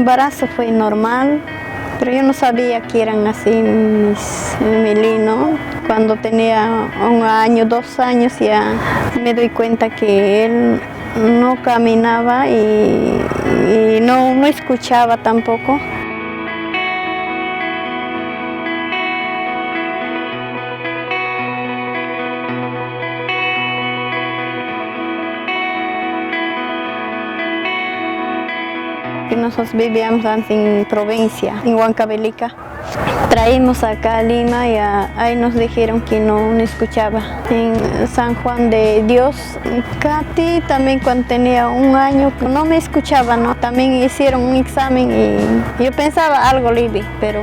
embarazo fue normal, pero yo no sabía que eran así mi Lino. Cuando tenía 1 año, 2 años ya me doy cuenta que él no caminaba y no escuchaba tampoco. Nosotros vivíamos antes en provincia, en Huancavelica. Traímos acá a Lima y ahí nos dijeron que no escuchaba. En San Juan de Dios, Katy también cuando tenía 1 año no me escuchaba, ¿no? También hicieron un examen y yo pensaba algo leve, pero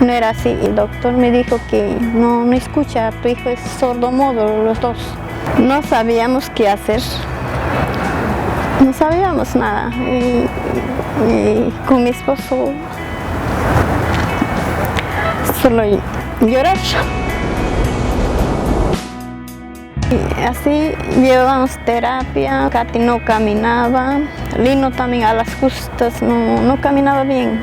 no era así. El doctor me dijo que no escucha, tu hijo es sordomudo, los dos. No sabíamos qué hacer. No sabíamos nada y con mi esposo solo llorar. Y así llevábamos terapia, Katy no caminaba, Lino también a las justas no caminaba bien.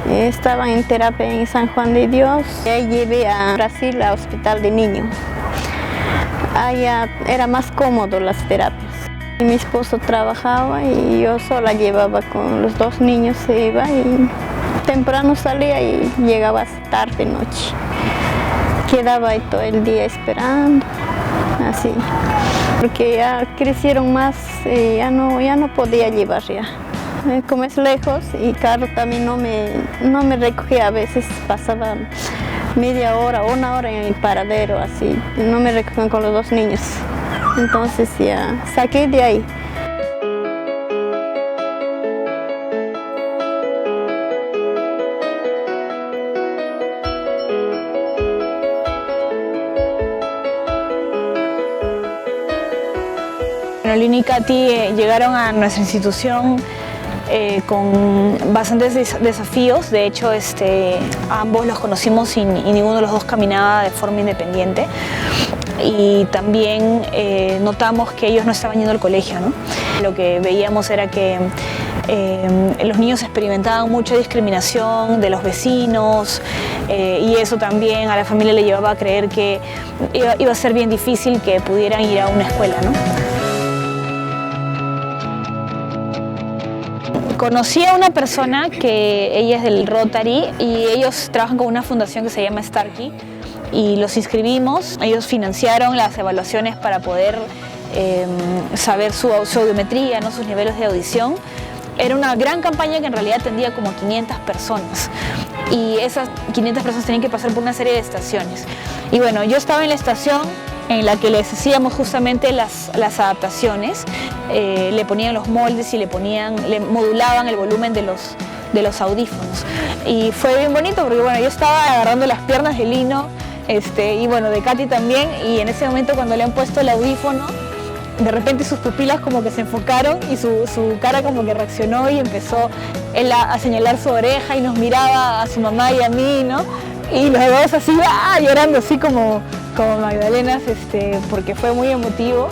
Estaba en terapia en San Juan de Dios y ahí llevé a Brasil al hospital de niños. Allá era más cómodo las terapias. Mi esposo trabajaba y yo sola llevaba con los 2 niños, se iba y temprano salía y llegaba tarde, noche. Quedaba ahí todo el día esperando, así. Porque ya crecieron más y ya no podía llevar ya. Como es lejos y carro también no me recogía, a veces pasaba media hora, 1 hora en el paradero, así. No me recogían con los 2 niños. Entonces ya saqué de ahí. Bueno, Lino y Katy llegaron a nuestra institución con bastantes desafíos. De hecho, ambos los conocimos y ninguno de los dos caminaba de forma independiente. Y también notamos que ellos no estaban yendo al colegio, ¿no? Lo que veíamos era que los niños experimentaban mucha discriminación de los vecinos y eso también a la familia le llevaba a creer que iba a ser bien difícil que pudieran ir a una escuela, ¿no? Conocí a una persona que ella es del Rotary y ellos trabajan con una fundación que se llama Starkey. Y los inscribimos, ellos financiaron las evaluaciones para poder saber su audiometría, ¿no? Sus niveles de audición. Era una gran campaña que en realidad atendía como 500 personas y esas 500 personas tenían que pasar por una serie de estaciones. Y bueno, yo estaba en la estación en la que les hacíamos justamente las adaptaciones, le ponían los moldes y le modulaban el volumen de los audífonos. Y fue bien bonito porque bueno, yo estaba agarrando las piernas de Lino, y bueno, de Katy también, y en ese momento cuando le han puesto el audífono, de repente sus pupilas como que se enfocaron y su cara como que reaccionó y empezó él a señalar su oreja y nos miraba a su mamá y a mí, ¿no? Y los dos así, llorando así como magdalenas, porque fue muy emotivo.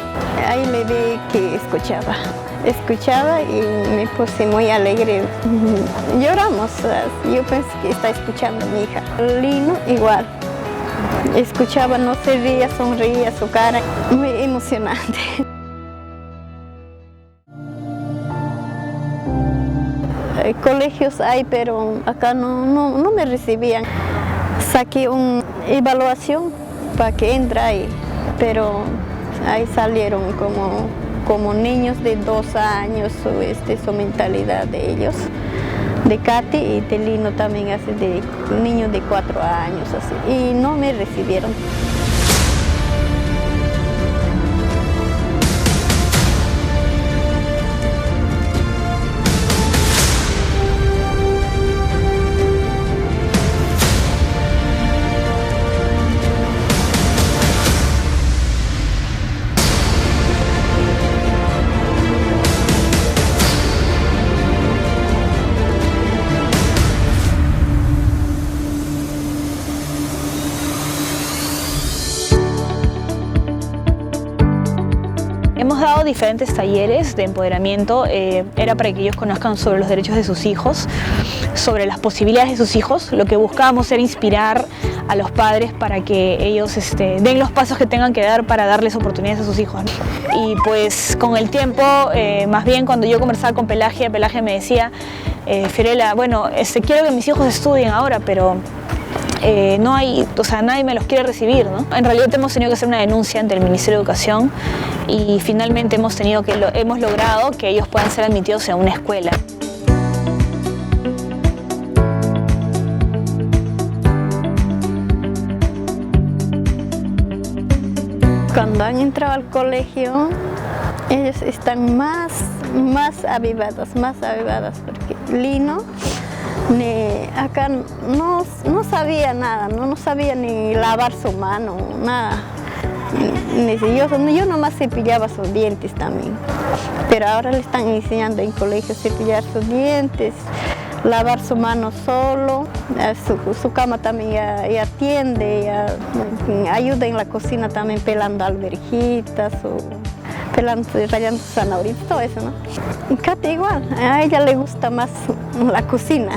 Ahí le vi que escuchaba y me puse muy alegre. Lloramos, yo pensé que está escuchando a mi hija. Lino igual. Escuchaba, no se ría, sonreía, su cara, muy emocionante. Colegios hay, pero acá no me recibían. Saqué una evaluación para que entre ahí, pero ahí salieron como niños de 2 años, su mentalidad de ellos. De Katy y de Lino también hace de niños de 4 años así, y no me recibieron. diferentes talleres de empoderamiento. Era para que ellos conozcan sobre los derechos de sus hijos, sobre las posibilidades de sus hijos. Lo que buscábamos era inspirar a los padres para que ellos den los pasos que tengan que dar para darles oportunidades a sus hijos, ¿no? Y pues con el tiempo, más bien cuando yo conversaba con Pelagia me decía, Fiorella, bueno, quiero que mis hijos estudien ahora, pero no hay, o sea, nadie me los quiere recibir, ¿no? En realidad hemos tenido que hacer una denuncia ante el Ministerio de Educación y finalmente hemos logrado que ellos puedan ser admitidos en una escuela. Cuando han entrado al colegio, ellos están más avivados, porque Lino acá no sabía nada, no sabía ni lavar su mano, nada. Yo nomás cepillaba sus dientes también, pero ahora le están enseñando en colegio a cepillar sus dientes, lavar su mano solo, su cama también ya atiende, ayuda en la cocina también pelando alverjitas, rayando zanahorias, todo eso, ¿no? Katy igual, a ella le gusta más la cocina,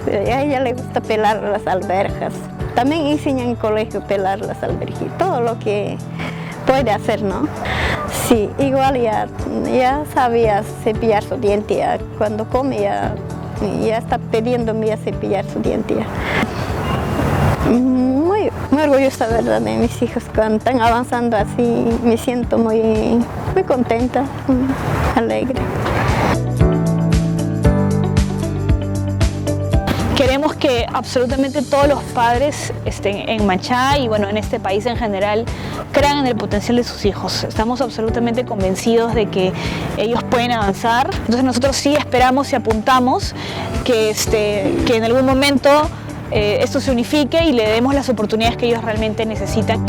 a ella le gusta pelar las alberjas. También enseñan en colegio a pelar las alberjitas, todo lo que puede hacer, ¿no? Sí, igual ya sabía cepillar su diente, ya cuando come ya está pidiéndome a cepillar su diente. Muy orgullosa, ¿verdad?, de mis hijos. Cuando están avanzando así, me siento muy contenta, alegre. Queremos que absolutamente todos los padres en Machay y bueno, en este país en general crean en el potencial de sus hijos. Estamos absolutamente convencidos de que ellos pueden avanzar. Entonces nosotros sí esperamos y apuntamos que en algún momento esto se unifique y le demos las oportunidades que ellos realmente necesitan.